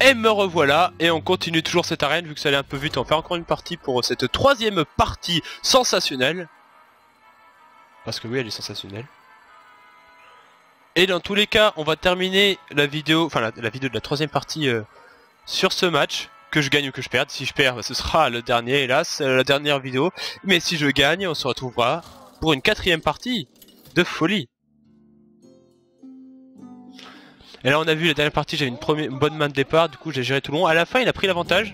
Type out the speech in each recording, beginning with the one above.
Et me revoilà, et on continue toujours cette arène, vu que ça allait un peu vite, on fait encore une partie pour cette troisième partie sensationnelle. Parce que oui, elle est sensationnelle. Et dans tous les cas, on va terminer la vidéo, enfin la vidéo de la troisième partie sur ce match. Que je gagne ou que je perde. Si je perds, bah, ce sera le dernier, hélas, la dernière vidéo. Mais si je gagne, on se retrouvera pour une quatrième partie de folie. Et là on a vu la dernière partie, j'avais une bonne main de départ, du coup j'ai géré tout le long. À la fin il a pris l'avantage.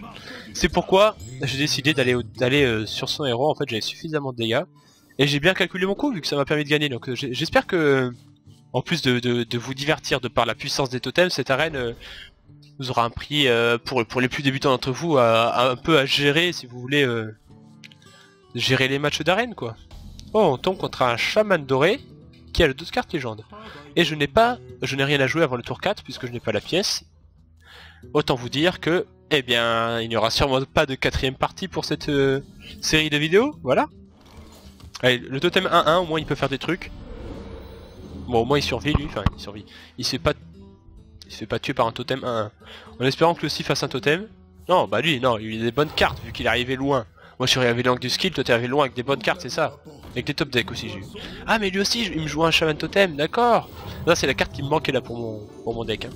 C'est pourquoi j'ai décidé d'aller sur son héros. En fait j'avais suffisamment de dégâts. Et j'ai bien calculé mon coup vu que ça m'a permis de gagner. Donc j'espère que, en plus de vous divertir de par la puissance des totems, cette arène nous aura un prix pour les plus débutants d'entre vous un peu à gérer si vous voulez gérer les matchs d'arène quoi. Oh, on tombe contre un chaman doré qui a le 12 cartes légende. Et je n'ai rien à jouer avant le tour 4 puisque je n'ai pas la pièce. Autant vous dire que, eh bien, il n'y aura sûrement pas de quatrième partie pour cette série de vidéos, voilà. Allez, le totem 1-1, au moins il peut faire des trucs. Bon, au moins il survit lui, enfin il survit. Il se fait pas tuer par un totem 1-1. En espérant que lui aussi fasse un totem. Non, bah lui, non, il a des bonnes cartes vu qu'il est arrivé loin. Moi je suis arrivé loin avec du skill, toi t'es arrivé loin avec des bonnes cartes, c'est ça. Avec des top decks aussi j'ai eu. Ah mais lui aussi, il me joue un chaman totem, d'accord. Là c'est la carte qui me manquait là pour mon deck. Hein.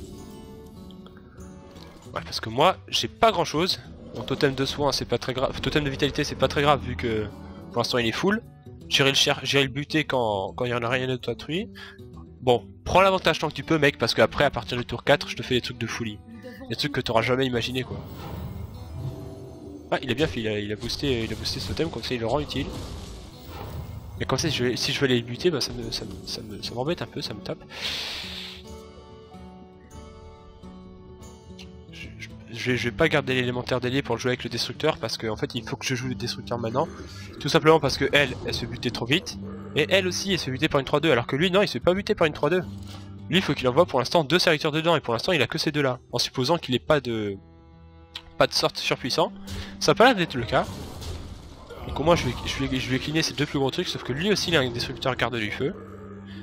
Ouais, parce que moi, j'ai pas grand chose. Mon totem de soin c'est pas très grave. Totem de vitalité c'est pas très grave vu que pour l'instant il est full. J'irai le buter quand il y en a rien d'autre à tuer. Bon, prends l'avantage tant que tu peux mec, parce qu'après à partir du tour 4 je te fais des trucs de folie. Des trucs que t'auras jamais imaginé quoi. Ah il a bien fait, il a boosté ce totem, comme ça il le rend utile. Mais comme ça si je veux aller le buter, bah ça m'embête un peu, ça me tape. Je vais pas garder l'élémentaire d'ailier pour le jouer avec le destructeur parce qu'en fait il faut que je joue le destructeur maintenant. Tout simplement parce que elle se fait buter trop vite. Et elle aussi elle se fait buter par une 3-2 alors que lui non il se fait pas buter par une 3-2. Lui il faut qu'il envoie pour l'instant 2 serviteurs dedans et pour l'instant il a que ces deux là. En supposant qu'il ait pas de sorte surpuissant. Ça a pas l'air d'être le cas. Donc au moins je vais cligner ces deux plus gros trucs sauf que lui aussi il a un destructeur garde du feu.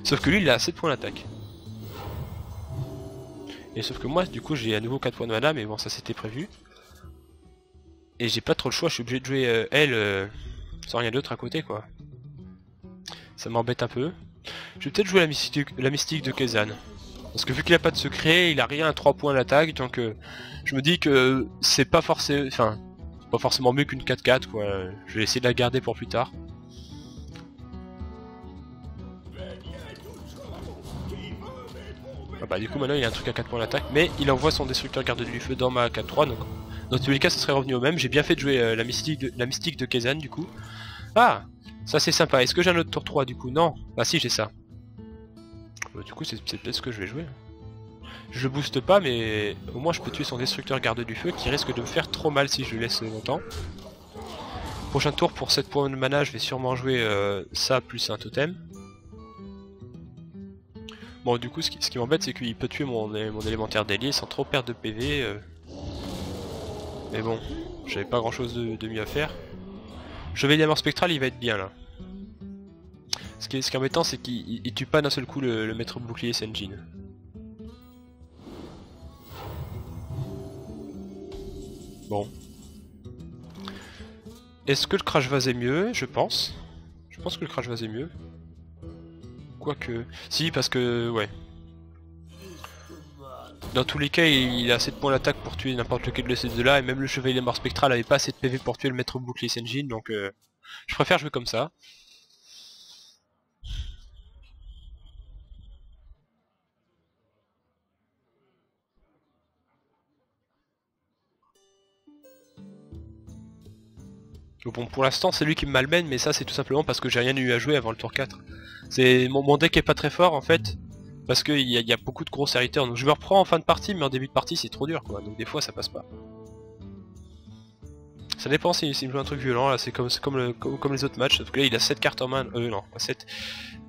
Sauf que lui il a 7 points d'attaque. Et sauf que moi du coup j'ai à nouveau 4 points de mana mais bon ça c'était prévu. Et j'ai pas trop le choix, je suis obligé de jouer elle sans rien d'autre à côté quoi. Ça m'embête un peu. Je vais peut-être jouer la mystique de Kezan. Parce que vu qu'il a pas de secret, il a rien à 3 points d'attaque, donc je me dis que c'est pas forcément. Enfin, pas forcément mieux qu'une 4-4 quoi. Je vais essayer de la garder pour plus tard. Ah bah du coup maintenant il a un truc à 4 points d'attaque, mais il envoie son destructeur garde du feu dans ma 4-3, donc dans tous les cas ça serait revenu au même. J'ai bien fait de jouer la mystique de Kezan du coup. Ah, ça c'est sympa. Est-ce que j'ai un autre tour 3 du coup? Non. Bah si j'ai ça. Bah, du coup c'est peut-être ce que je vais jouer. Je le booste pas mais au moins je peux tuer son destructeur garde du feu qui risque de me faire trop mal si je le laisse longtemps. Prochain tour pour 7 points de mana je vais sûrement jouer ça plus un totem. Bon du coup ce qui m'embête c'est qu'il peut tuer mon élémentaire d'ailier sans trop perdre de PV. Mais bon, j'avais pas grand chose de mieux à faire. Chevalier spectral il va être bien là. Ce qui est embêtant c'est qu'il tue pas d'un seul coup le maître bouclier Senjin. Bon. Est-ce que le crash vase est mieux? Je pense. Je pense que le crash vase est mieux. Quoique... Si, parce que... ouais. Dans tous les cas, il a assez de points d'attaque pour tuer n'importe lequel de ces deux-là, et même le chevalier mort spectral avait pas assez de PV pour tuer le maître bouclier Senjin, donc je préfère jouer comme ça. Donc bon, pour l'instant c'est lui qui me malmène, mais ça c'est tout simplement parce que j'ai rien eu à jouer avant le tour 4. Mon deck est pas très fort en fait, parce qu'il y a beaucoup de gros serviteurs, donc je me reprends en fin de partie, mais en début de partie c'est trop dur quoi, donc des fois ça passe pas. Ça dépend s'il me joue un truc violent, là c'est comme les autres matchs, sauf que là il a 7 cartes en main, non, pas 7,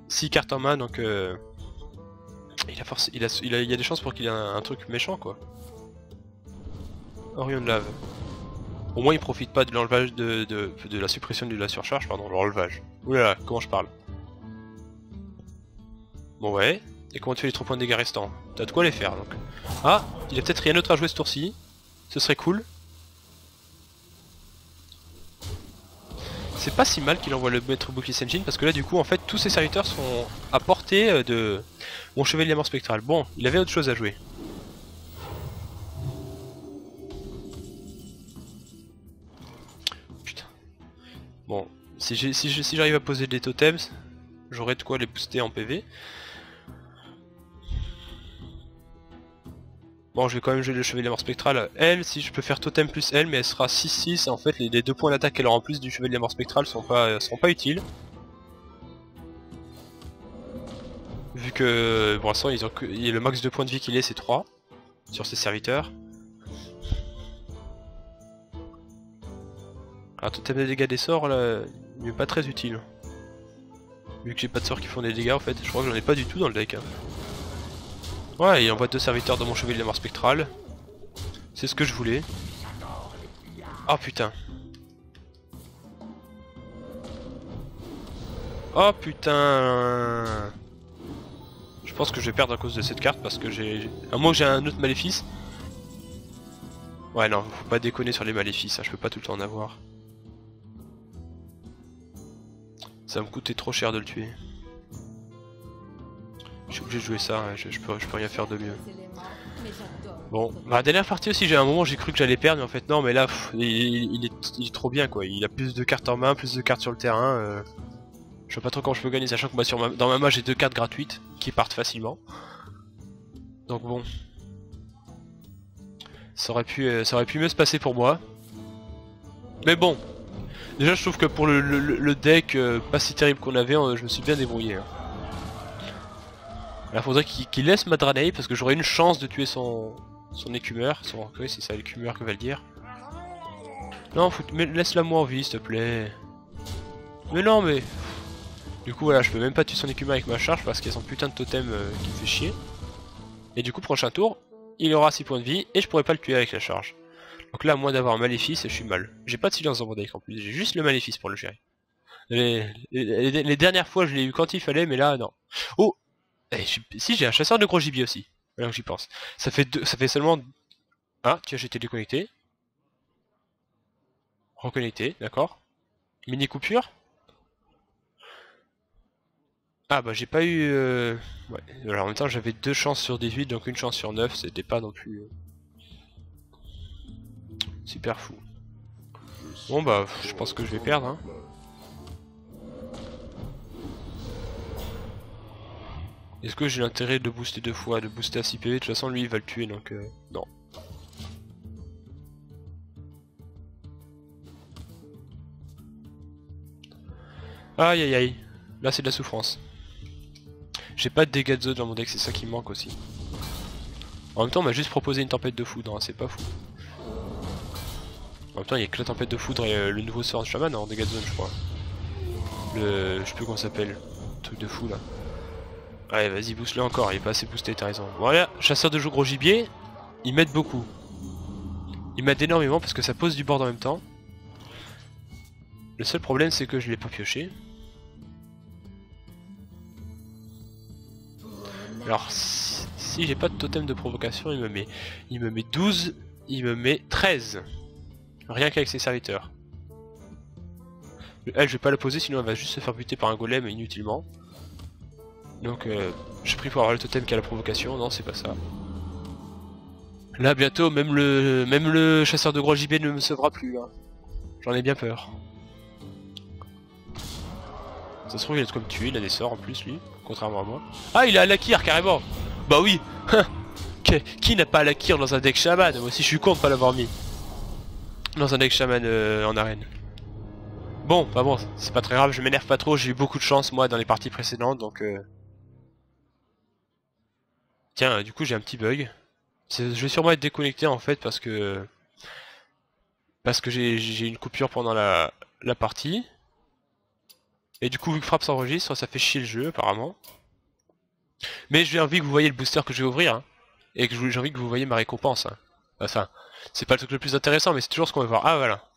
6 cartes en main, donc il y a des chances pour qu'il ait un truc méchant quoi. Orion de lave. Au moins il profite pas de l'enlevage de la suppression de la surcharge, pardon, l'enlevage. Oulala, comment je parle. Bon ouais, Et comment tu fais les 3 points de dégâts restants? T'as de quoi les faire donc. Ah, il y a peut-être rien d'autre à jouer ce tour-ci. Ce serait cool. C'est pas si mal qu'il envoie le maître bouclier Senjin parce que là du coup en fait tous ses serviteurs sont à portée de mon chevalier mort spectral. Bon, il avait autre chose à jouer. Putain. Bon, si j'arrive à poser des totems, j'aurai de quoi les booster en PV. Bon, je vais quand même jouer le chevalier mort spectral. Elle, si je peux faire totem plus elle, mais elle sera 6-6. En fait, les 2 points d'attaque qu'elle aura en plus du chevalier mort spectral seront pas utiles. Vu que pour l'instant, le max de points de vie qu'il est, c'est 3 sur ses serviteurs. Un totem de dégâts des sorts, là, il n'est pas très utile. Vu que j'ai pas de sorts qui font des dégâts, en fait, je crois que j'en ai pas du tout dans le deck. Hein. Ouais, il envoie 2 serviteurs dans mon chevalier de mort spectral. C'est ce que je voulais. Oh putain. Oh putain. Je pense que je vais perdre à cause de cette carte parce que j'ai... À moins que j'ai un autre maléfice. Ouais non, faut pas déconner sur les maléfices, hein, je peux pas tout le temps en avoir. Ça va me coûter trop cher de le tuer. Je suis obligé de jouer ça, hein, je peux rien faire de mieux. Bon, bah, la dernière partie aussi, j'ai un moment j'ai cru que j'allais perdre, mais en fait non, mais là, il est trop bien quoi. Il a plus de cartes en main, plus de cartes sur le terrain. Je vois pas trop comment je peux gagner, sachant que moi, dans ma main j'ai 2 cartes gratuites qui partent facilement. Donc bon. Ça aurait pu mieux se passer pour moi. Mais bon. Déjà je trouve que pour le deck pas si terrible qu'on avait, je me suis bien débrouillé. Hein. Là faudrait qu'il laisse Madranei parce que j'aurais une chance de tuer son écumeur. Oui c'est ça l'écumeur que va le dire. Non mais laisse-la moi en vie s'il te plaît. Mais non mais... Du coup voilà je peux même pas tuer son écumeur avec ma charge parce qu'il y a son putain de totem qui me fait chier. Et du coup prochain tour, il aura 6 points de vie et je pourrai pas le tuer avec la charge. Donc là à moins d'avoir un maléfice je suis mal. J'ai pas de silence dans mon deck en plus, j'ai juste le maléfice pour le gérer. Les dernières fois je l'ai eu quand il fallait mais là non. Oh si j'ai un chasseur de gros gibier aussi, voilà que j'y pense. Ça fait seulement... Ah tiens j'étais déconnecté. Reconnecté, d'accord. Mini coupure. Ah bah j'ai pas eu... Ouais. Alors en même temps j'avais 2 chances sur 18 donc une chance sur 9, c'était pas non plus... Super fou. Bon bah je pense que je vais perdre hein. Est-ce que j'ai l'intérêt de booster 2 fois, de booster à 6 PV? De toute façon lui il va le tuer donc non. Aïe aïe aïe, là c'est de la souffrance. J'ai pas de dégâts de zone dans mon deck, c'est ça qui me manque aussi. En même temps on m'a juste proposé une tempête de foudre, hein, c'est pas fou. En même temps il y a que la tempête de foudre et le nouveau sort de chaman en dégâts de zone je crois. Je sais plus comment ça s'appelle, le truc de fou là. Ouais vas-y booste-le encore, il est pas assez boosté, t'as raison. Voilà, chasseur de gros gibier, ils m'aident beaucoup. Ils m'aident énormément parce que ça pose du board en même temps. Le seul problème c'est que je l'ai pas pioché. Alors si j'ai pas de totem de provocation il me met 12, il me met 13. Rien qu'avec ses serviteurs. Elle je vais pas la poser sinon elle va juste se faire buter par un golem inutilement. Donc j'ai pris pour avoir le totem qui a la provocation, non c'est pas ça. Là bientôt même le chasseur de gros gibier ne me sauvera plus. Hein. J'en ai bien peur. Ça se trouve il a de quoi me tuer, il a des sorts en plus lui, contrairement à moi. Ah il a Alakir carrément. Bah oui. Qui n'a pas Alakir dans un deck chaman? Moi aussi je suis con de pas l'avoir mis dans un deck chaman en arène. Bon, bah bon, c'est pas très grave, je m'énerve pas trop, j'ai eu beaucoup de chance moi dans les parties précédentes donc... Tiens, du coup j'ai un petit bug. Je vais sûrement être déconnecté en fait parce que j'ai une coupure pendant la partie. Et du coup vu que Frappe s'enregistre, ça fait chier le jeu apparemment. Mais j'ai envie que vous voyez le booster que je vais ouvrir. Hein, et que j'ai envie que vous voyez ma récompense. Hein. Enfin, c'est pas le truc le plus intéressant mais c'est toujours ce qu'on va voir. Ah voilà.